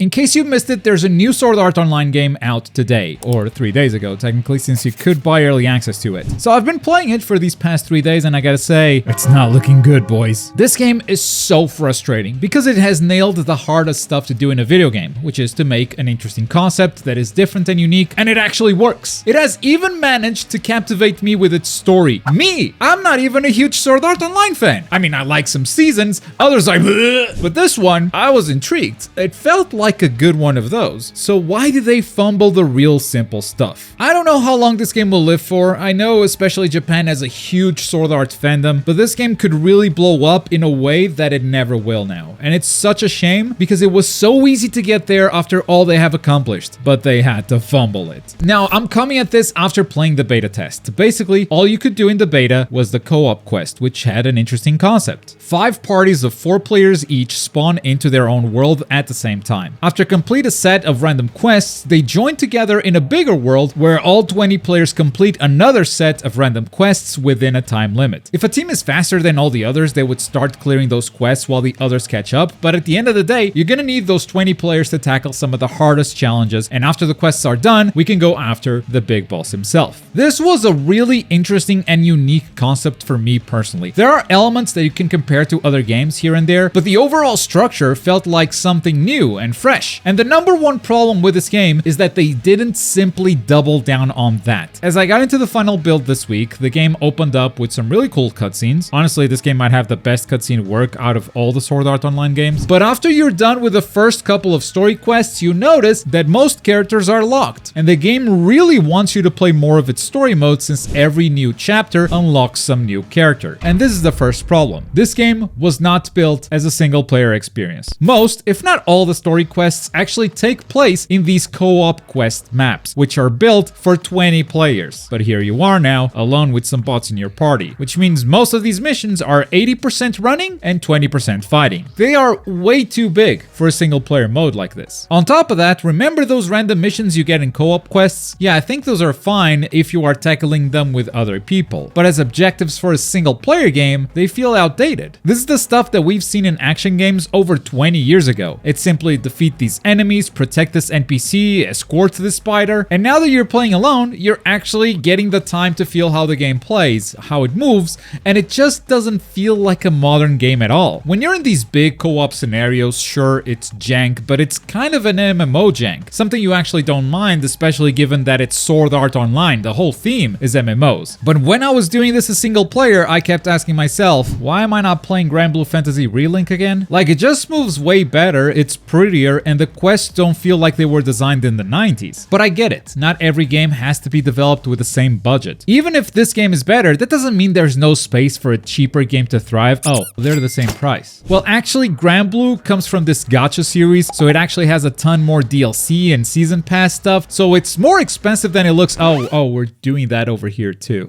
In case you missed it, there's a new Sword Art Online game out today, or 3 days ago technically, since you could buy early access to it. So I've been playing it for these past 3 days and I gotta say, it's not looking good, boys. This game is so frustrating because it has nailed the hardest stuff to do in a video game, which is to make an interesting concept that is different and unique, and it actually works. It has even managed to captivate me with its story. Me! I'm not even a huge Sword Art Online fan. I mean, I like some seasons, others are bleh. But this one, I was intrigued. It felt like a good one of those. So why did they fumble the real simple stuff? I don't know how long this game will live for. I know especially Japan has a huge Sword Art fandom, but this game could really blow up in a way that it never will now. And it's such a shame because it was so easy to get there after all they have accomplished, but they had to fumble it. Now, I'm coming at this after playing the beta test. Basically, all you could do in the beta was the co-op quest, which had an interesting concept. 5 parties of 4 players each spawn into their own world at the same time. After complete a set of random quests, they join together in a bigger world where all 20 players complete another set of random quests within a time limit. If a team is faster than all the others, they would start clearing those quests while the others catch up, but at the end of the day, you're gonna need those 20 players to tackle some of the hardest challenges, and after the quests are done, we can go after the big boss himself. This was a really interesting and unique concept for me personally. There are elements that you can compare to other games here and there, but the overall structure felt like something new and fresh. And the number one problem with this game is that they didn't simply double down on that. As I got into the final build this week, the game opened up with some really cool cutscenes. Honestly, this game might have the best cutscene work out of all the Sword Art Online games. But after you're done with the first couple of story quests, you notice that most characters are locked. And the game really wants you to play more of its story mode since every new chapter unlocks some new character. And this is the first problem. This game was not built as a single player experience. Most, if not all, the story quests actually take place in these co-op quest maps, which are built for 20 players. But here you are now, alone with some bots in your party, which means most of these missions are 80% running and 20% fighting. They are way too big for a single player mode like this. On top of that, remember those random missions you get in co-op quests? Yeah, I think those are fine if you are tackling them with other people, but as objectives for a single player game, they feel outdated. This is the stuff that we've seen in action games over 20 years ago. It's simply defeat these enemies, protect this NPC, escort this spider, and now that you're playing alone, you're actually getting the time to feel how the game plays, how it moves, and it just doesn't feel like a modern game at all. When you're in these big co-op scenarios, sure, it's jank, but it's kind of an MMO jank, something you actually don't mind, especially given that it's Sword Art Online. The whole theme is MMOs. But when I was doing this as single player, I kept asking myself, why am I not playing Grand Blue Fantasy Relink again? Like, it just moves way better, it's prettier, and the quests don't feel like they were designed in the 90s. But I get it, not every game has to be developed with the same budget. Even if this game is better, that doesn't mean there's no space for a cheaper game to thrive. Oh, they're the same price. Well, actually, Grand Blue comes from this gacha series, so it actually has a ton more DLC and season pass stuff, so it's more expensive than it looks. Oh, we're doing that over here too.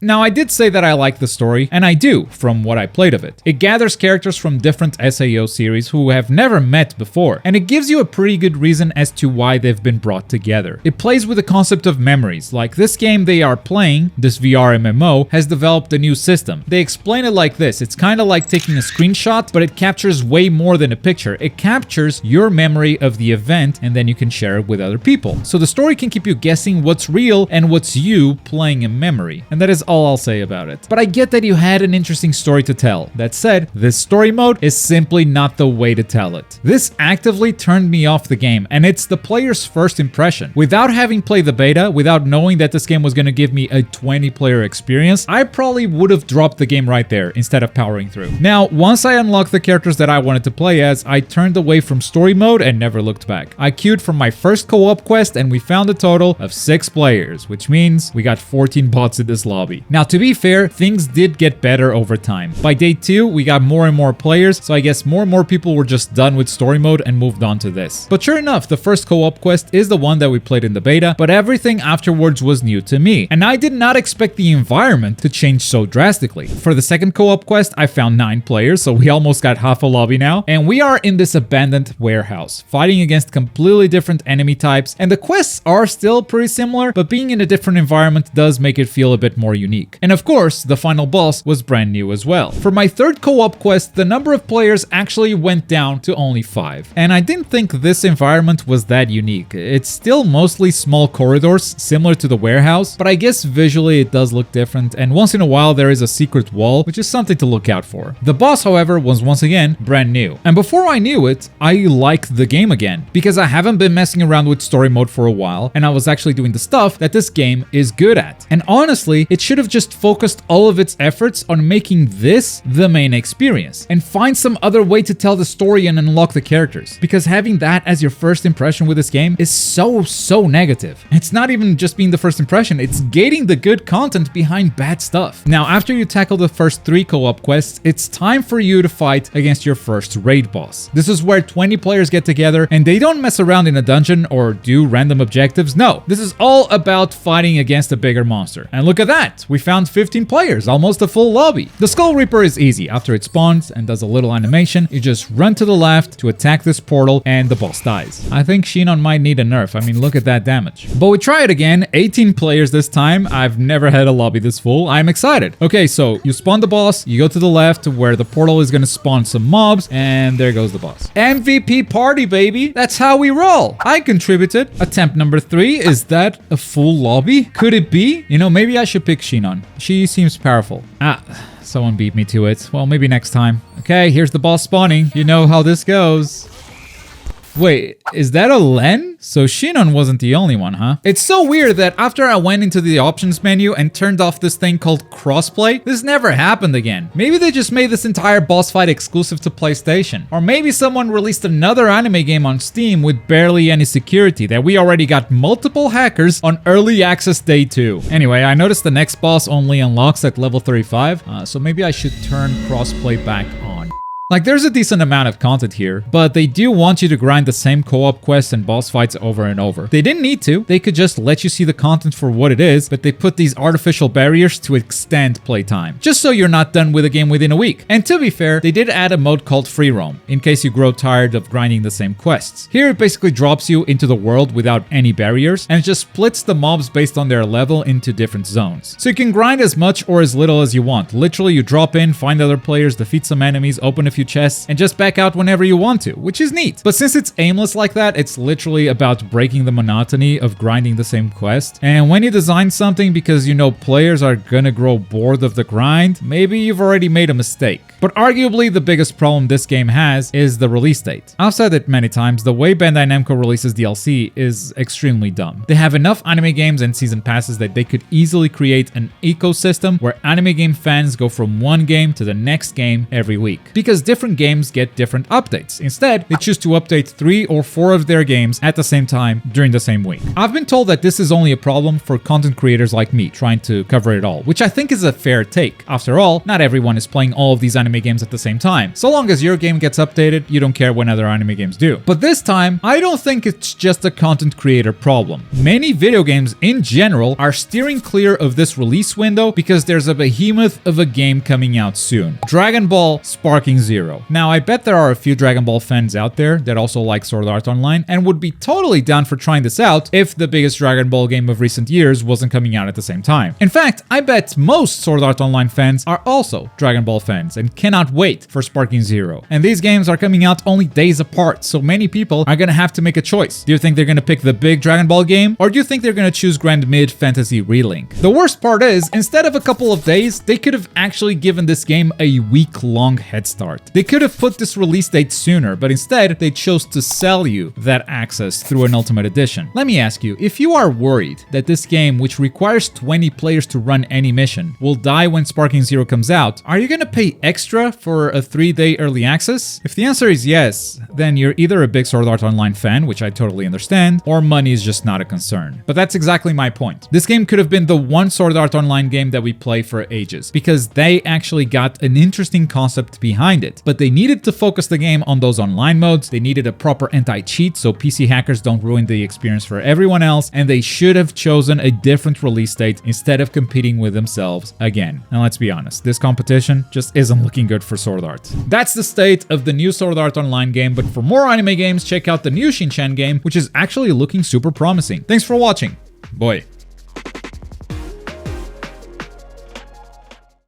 Now, I did say that I like the story, and I do, from what I played of it. It gathers characters from different SAO series who have never met before, and it gives you a pretty good reason as to why they've been brought together. It plays with the concept of memories, like this game they are playing, this VR MMO, has developed a new system. They explain it like this: it's kind of like taking a screenshot, but it captures way more than a picture. It captures your memory of the event, and then you can share it with other people. So the story can keep you guessing what's real and what's you playing in memory, and that is all I'll say about it. But I get that you had an interesting story to tell. That said, this story mode is simply not the way to tell it. This actively turned me off the game, and it's the player's first impression. Without having played the beta, without knowing that this game was going to give me a 20-player experience, I probably would have dropped the game right there instead of powering through. Now, once I unlocked the characters that I wanted to play as, I turned away from story mode and never looked back. I queued for my first co-op quest, and we found a total of 6 players, which means we got 14 bots in this lobby. Now, to be fair, things did get better over time. By day 2, we got more and more players, so I guess more and more people were just done with story mode and moved on to this. But sure enough, the first co-op quest is the one that we played in the beta, but everything afterwards was new to me, and I did not expect the environment to change so drastically. For the second co-op quest, I found 9 players, so we almost got half a lobby now, and we are in this abandoned warehouse, fighting against completely different enemy types, and the quests are still pretty similar, but being in a different environment does make it feel a bit more unique. unique. And of course, the final boss was brand new as well. For my third co-op quest, the number of players actually went down to only 5. And I didn't think this environment was that unique. It's still mostly small corridors, similar to the warehouse, but I guess visually it does look different, and once in a while there is a secret wall, which is something to look out for. The boss, however, was once again brand new. And before I knew it, I liked the game again, because I haven't been messing around with story mode for a while, and I was actually doing the stuff that this game is good at. And honestly, it should have just focused all of its efforts on making this the main experience, and find some other way to tell the story and unlock the characters, because having that as your first impression with this game is so negative. It's not even just being the first impression, it's gating the good content behind bad stuff. Now, after you tackle the first 3 co-op quests, it's time for you to fight against your first raid boss. This is where 20 players get together, and they don't mess around in a dungeon or do random objectives. No, this is all about fighting against a bigger monster. And look at that, we found 15 players, almost a full lobby. The Skull Reaper is easy. After it spawns and does a little animation, you just run to the left to attack this portal and the boss dies. I think Shinon might need a nerf. I mean, look at that damage. But we try it again, 18 players this time. I've never had a lobby this full. I'm excited. Okay, so you spawn the boss, you go to the left where the portal is gonna spawn some mobs, and there goes the boss. MVP party, baby. That's how we roll. I contributed. Attempt number 3. Is that a full lobby? Could it be? You know, maybe I should pick Shinon. She seems powerful. Someone beat me to it. Well, maybe next time. Okay, here's the boss spawning. You know how this goes. Wait, is that a Len? So Shinon wasn't the only one, huh? It's so weird that after I went into the options menu and turned off this thing called crossplay, this never happened again. Maybe they just made this entire boss fight exclusive to PlayStation. Or maybe someone released another anime game on Steam with barely any security that we already got multiple hackers on early access day 2. Anyway, I noticed the next boss only unlocks at level 35, so maybe I should turn crossplay back on. Like, there's a decent amount of content here, but they do want you to grind the same co-op quests and boss fights over and over. They didn't need to. They could just let you see the content for what it is, but they put these artificial barriers to extend playtime, just so you're not done with a game within a week. And to be fair, they did add a mode called Free Roam, in case you grow tired of grinding the same quests. Here, it basically drops you into the world without any barriers, and it just splits the mobs based on their level into different zones. So you can grind as much or as little as you want. Literally, you drop in, find other players, defeat some enemies, open a few chests, and just back out whenever you want to, which is neat. But since it's aimless like that, it's literally about breaking the monotony of grinding the same quest. And when you design something because you know players are gonna grow bored of the grind, maybe you've already made a mistake. But arguably the biggest problem this game has is the release date. I've said it many times, the way Bandai Namco releases DLC is extremely dumb. They have enough anime games and season passes that they could easily create an ecosystem where anime game fans go from one game to the next game every week, because different games get different updates. Instead, they choose to update 3 or 4 of their games at the same time during the same week. I've been told that this is only a problem for content creators like me trying to cover it all, which I think is a fair take. After all, not everyone is playing all of these anime games at the same time. So long as your game gets updated, you don't care when other anime games do. But this time, I don't think it's just a content creator problem. Many video games in general are steering clear of this release window because there's a behemoth of a game coming out soon. Dragon Ball Sparking Zero. Now, I bet there are a few Dragon Ball fans out there that also like Sword Art Online and would be totally down for trying this out if the biggest Dragon Ball game of recent years wasn't coming out at the same time. In fact, I bet most Sword Art Online fans are also Dragon Ball fans and cannot wait for Sparking Zero. And these games are coming out only days apart, so many people are gonna have to make a choice. Do you think they're gonna pick the big Dragon Ball game, or do you think they're gonna choose Grand Mid Fantasy Relink? The worst part is, instead of a couple of days, they could have actually given this game a week-long head start. They could have put this release date sooner, but instead they chose to sell you that access through an Ultimate Edition. Let me ask you, if you are worried that this game, which requires 20 players to run any mission, will die when Sparking Zero comes out, are you gonna pay extra for a 3-day early access? If the answer is yes, then you're either a big Sword Art Online fan, which I totally understand, or money is just not a concern. But that's exactly my point. This game could have been the one Sword Art Online game that we play for ages, because they actually got an interesting concept behind it, but they needed to focus the game on those online modes, they needed a proper anti-cheat so PC hackers don't ruin the experience for everyone else, and they should have chosen a different release date instead of competing with themselves again. Now let's be honest, this competition just isn't looking good for Sword Art. That's the state of the new Sword Art Online game, but for more anime games, check out the new Shin-Chan game, which is actually looking super promising. Thanks for watching. Boy.